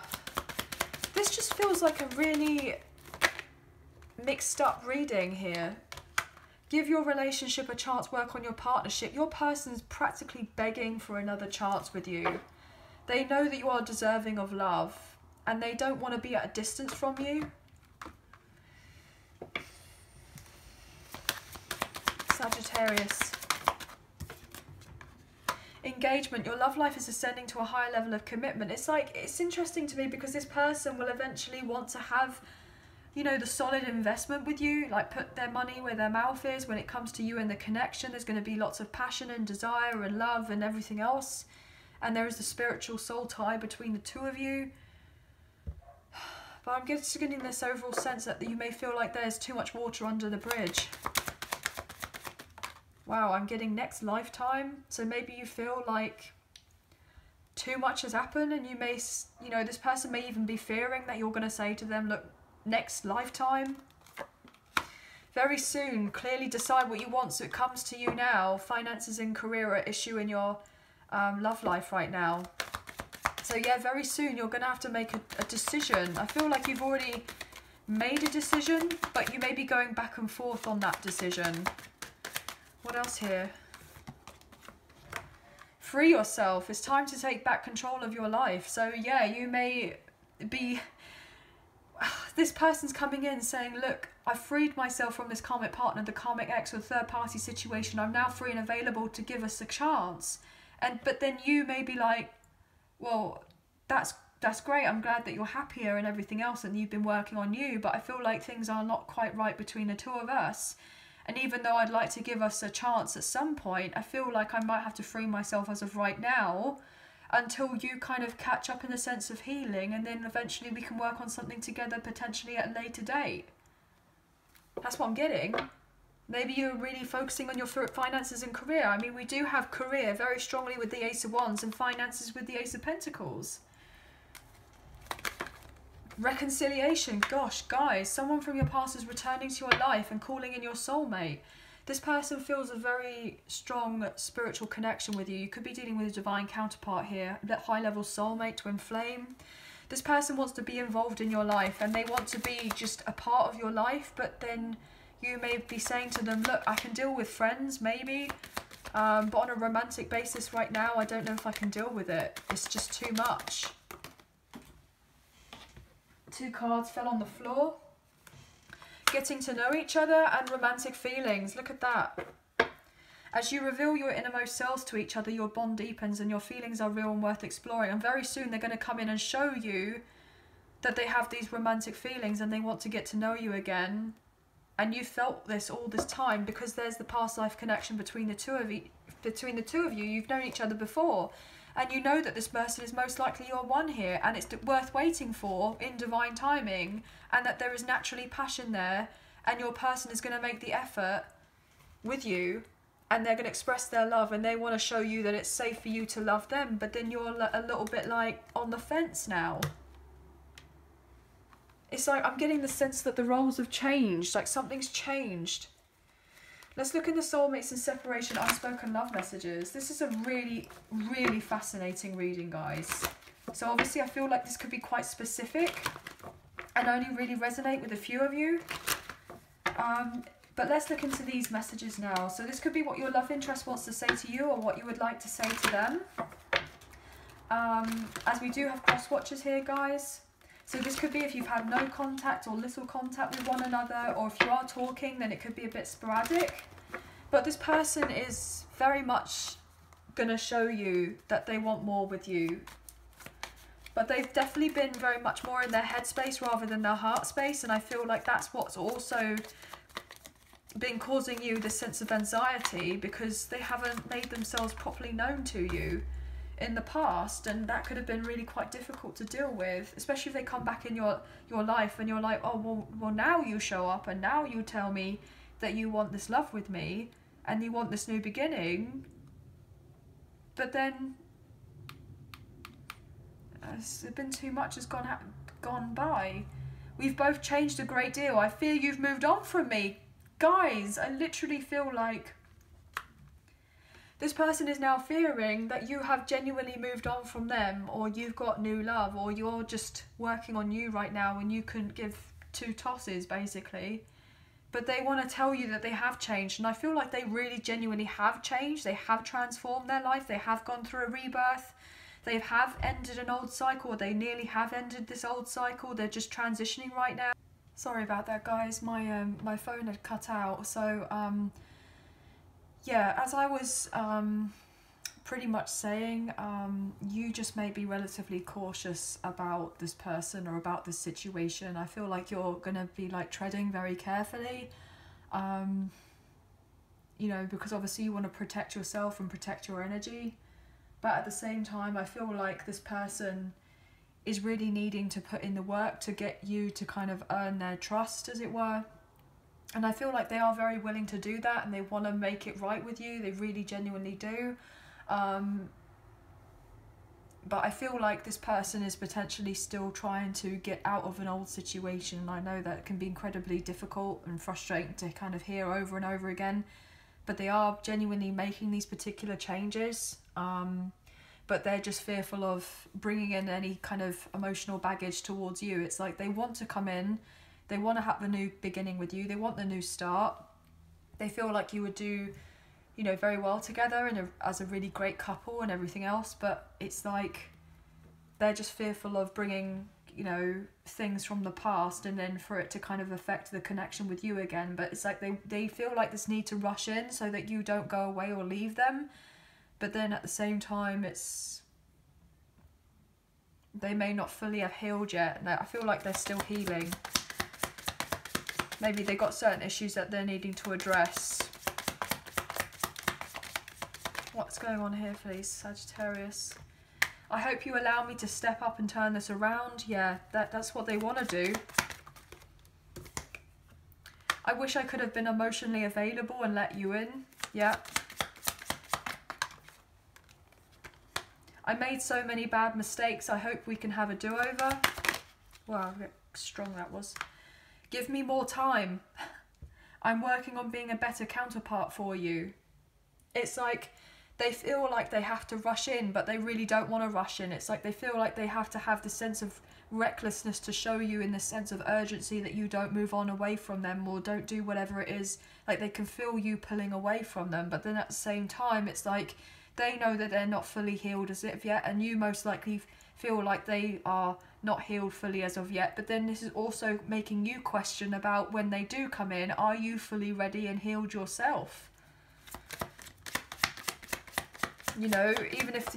This just feels like a really mixed up reading here. Give your relationship a chance, work on your partnership. Your person's practically begging for another chance with you. They know that you are deserving of love, and they don't want to be at a distance from you. Sagittarius. Engagement. Your love life is ascending to a higher level of commitment. It's like, it's interesting to me because this person will eventually want to have, you know, the solid investment with you, like put their money where their mouth is when it comes to you and the connection. There's going to be lots of passion and desire and love and everything else. and there is a spiritual soul tie between the two of you. But I'm just getting this overall sense that you may feel like there's too much water under the bridge. Wow, I'm getting next lifetime. So maybe you feel like too much has happened, and you may, you know, this person may even be fearing that you're going to say to them, look, next lifetime. Very soon, clearly decide what you want so it comes to you now. Finances and career are an issue in your love life right now. So yeah, very soon you're going to have to make a decision. I feel like you've already made a decision, but you may be going back and forth on that decision. What else here? Free yourself. It's time to take back control of your life. So yeah, you may be... This person's coming in saying, look, I've freed myself from this karmic partner, the karmic ex, or third party situation. I'm now free and available to give us a chance. But then you may be like, well, that's great. I'm glad that you're happier and everything else, and you've been working on you. But I feel like things are not quite right between the two of us. And even though I'd like to give us a chance at some point, I feel like I might have to free myself as of right now until you kind of catch up in the sense of healing, and then eventually we can work on something together, potentially at a later date. That's what I'm getting. Maybe you're really focusing on your finances and career. I mean, we do have career very strongly with the Ace of Wands and finances with the Ace of Pentacles. Reconciliation. Gosh, guys, someone from your past is returning to your life and calling in your soulmate. This person feels a very strong spiritual connection with you. You could be dealing with a divine counterpart here, high-level soulmate, twin flame. This person wants to be involved in your life, and they want to be just a part of your life, but then you may be saying to them, look, I can deal with friends, maybe, but on a romantic basis right now, I don't know if I can deal with it. It's just too much. 2 cards fell on the floor. Getting to know each other and romantic feelings. Look at that. As you reveal your innermost selves to each other, your bond deepens and your feelings are real and worth exploring. And very soon they're going to come in and show you that they have these romantic feelings and they want to get to know you again. And you felt this all this time because there's the past life connection between the two of you. You've known each other before. And you know that this person is most likely your one here, and it's worth waiting for in divine timing, and that there is naturally passion there, and your person is going to make the effort with you, and they're going to express their love, and they want to show you that it's safe for you to love them, but then you're a little bit like on the fence now. It's like I'm getting the sense that the roles have changed, like something's changed. Let's look in the soulmates and separation unspoken love messages. This is a really, really fascinating reading, guys. So obviously I feel like this could be quite specific and only really resonate with a few of you. But let's look into these messages now. So this could be what your love interest wants to say to you or what you would like to say to them. As we do have cross watchers here, guys. So this could be if you've had no contact or little contact with one another, or if you are talking, then it could be a bit sporadic. But this person is very much going to show you that they want more with you. But they've definitely been very much more in their head space rather than their heart space. And I feel like that's what's also been causing you this sense of anxiety, because they haven't made themselves properly known to you in the past, and that could have been really quite difficult to deal with, especially if they come back in your life and you're like, oh well now you show up and now you tell me that you want this love with me and you want this new beginning, but then it's been too much has gone by. We've both changed a great deal. I fear you've moved on from me. Guys, I literally feel like this person is now fearing that you have genuinely moved on from them, or you've got new love, or you're just working on you right now and you couldn't give 2 tosses, basically. But they want to tell you that they have changed, and I feel like they really genuinely have changed. They have transformed their life. They have gone through a rebirth. They have ended an old cycle. They nearly have ended this old cycle. They're just transitioning right now. Sorry about that, guys. My phone had cut out. So yeah, as I was pretty much saying, you just may be relatively cautious about this person or about this situation. I feel like you're going to be like treading very carefully, you know, because obviously you want to protect yourself and protect your energy. but at the same time I feel like this person is really needing to put in the work to get you to kind of earn their trust, as it were. And I feel like they are very willing to do that, and they want to make it right with you. They really genuinely do. But I feel like this person is potentially still trying to get out of an old situation. I know that can be incredibly difficult and frustrating to kind of hear over and over again, but they are genuinely making these particular changes. But they're just fearful of bringing in any kind of emotional baggage towards you. It's like they want to come in, they want to have a new beginning with you, they want the new start. They feel like you would do, you know, very well together and as a really great couple and everything else, but it's like they're just fearful of bringing, you know, things from the past and then for it to kind of affect the connection with you again. But it's like they feel like this need to rush in so that you don't go away or leave them. But then at the same time, they may not fully have healed yet. I feel like they're still healing. Maybe they got certain issues that they're needing to address. What's going on here, please, Sagittarius? I hope you allow me to step up and turn this around. Yeah, that's what they want to do. I wish I could have been emotionally available and let you in. Yeah. I made so many bad mistakes. I hope we can have a do-over. Wow, how strong that was. Give me more time. I'm working on being a better counterpart for you. It's like they feel like they have to rush in, but they really don't want to rush in. It's like they feel like they have to have this sense of recklessness to show you in this sense of urgency that you don't move on away from them or don't do whatever it is. Like they can feel you pulling away from them, but then at the same time, it's like they know that they're not fully healed as of yet, and you most likely feel like they are not healed fully as of yet. But then this is also making you question about when they do come in, are you fully ready and healed yourself? You know, even if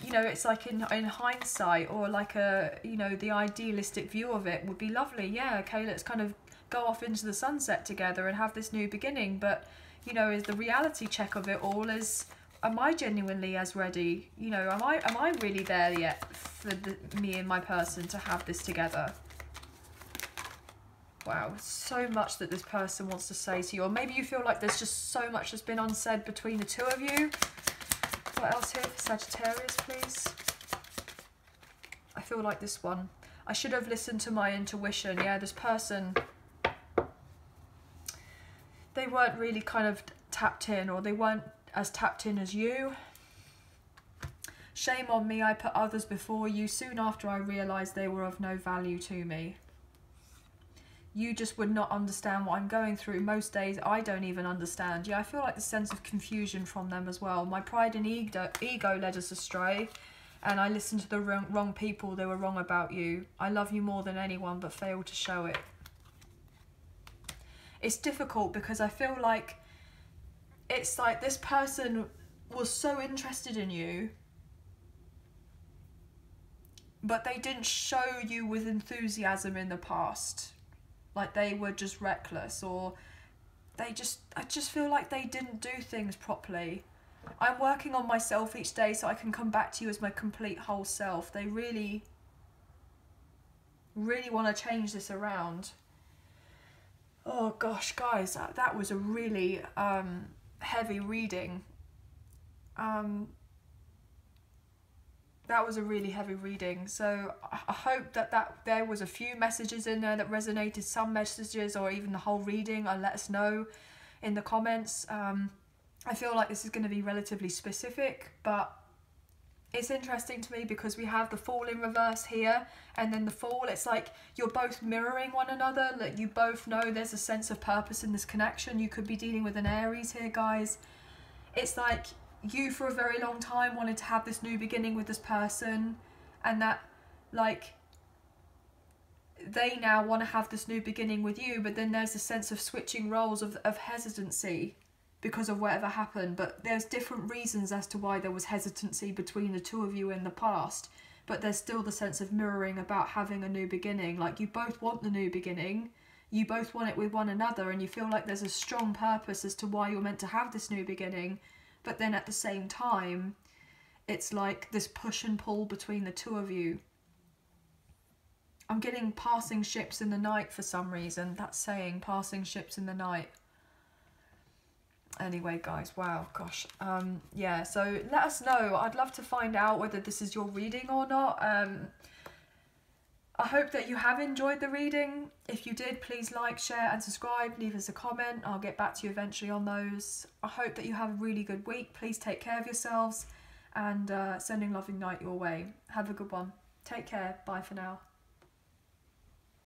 you know, it's like in hindsight, or like a, you know, the idealistic view of it would be lovely. Yeah, okay, let's kind of go off into the sunset together and have this new beginning. But, you know, is the reality check of it all is, am I genuinely as ready? You know, am I really there yet for me and my person to have this together? Wow, so much that this person wants to say to you. Or maybe you feel like there's just so much that's been unsaid between the two of you. What else here for Sagittarius, please? I feel like this one. I should have listened to my intuition. Yeah, this person, they weren't really kind of tapped in, or they weren't as tapped in as you. Shame on me, I put others before you soon after I realised they were of no value to me. You just would not understand what I'm going through. Most days I don't even understand. Yeah, I feel like the sense of confusion from them as well. My pride and ego led us astray, and I listened to the wrong people. They were wrong about you. I love you more than anyone, but failed to show it. It's difficult because I feel like it's like this person was so interested in you, but they didn't show you with enthusiasm in the past. Like they were just reckless, or I just feel like they didn't do things properly. I'm working on myself each day so I can come back to you as my complete whole self. They really, really want to change this around. Oh gosh, guys, that was a really heavy reading. That was a really heavy reading, so I hope that there was a few messages in there that resonated, some messages, or even the whole reading. Let us know in the comments. I feel like this is going to be relatively specific, but it's interesting to me because we have the Fool in reverse here, and then the Fool, it's like you're both mirroring one another. Like you both know there's a sense of purpose in this connection. You could be dealing with an Aries here, guys. It's like you for a very long time wanted to have this new beginning with this person, and that like they now want to have this new beginning with you, but then there's a sense of switching roles of hesitancy because of whatever happened. But there's different reasons as to why there was hesitancy between the two of you in the past, but there's still the sense of mirroring about having a new beginning. Like you both want the new beginning, you both want it with one another, and you feel like there's a strong purpose as to why you're meant to have this new beginning. But then at the same time, it's like this push and pull between the two of you. I'm getting passing ships in the night for some reason. That's saying passing ships in the night. Anyway, guys, wow, gosh. Yeah, so let us know. I'd love to find out whether this is your reading or not. I hope that you have enjoyed the reading. If you did, please like, share and subscribe. Leave us a comment. I'll get back to you eventually on those. I hope that you have a really good week. Please take care of yourselves, and sending loving light your way. Have a good one. Take care. Bye for now.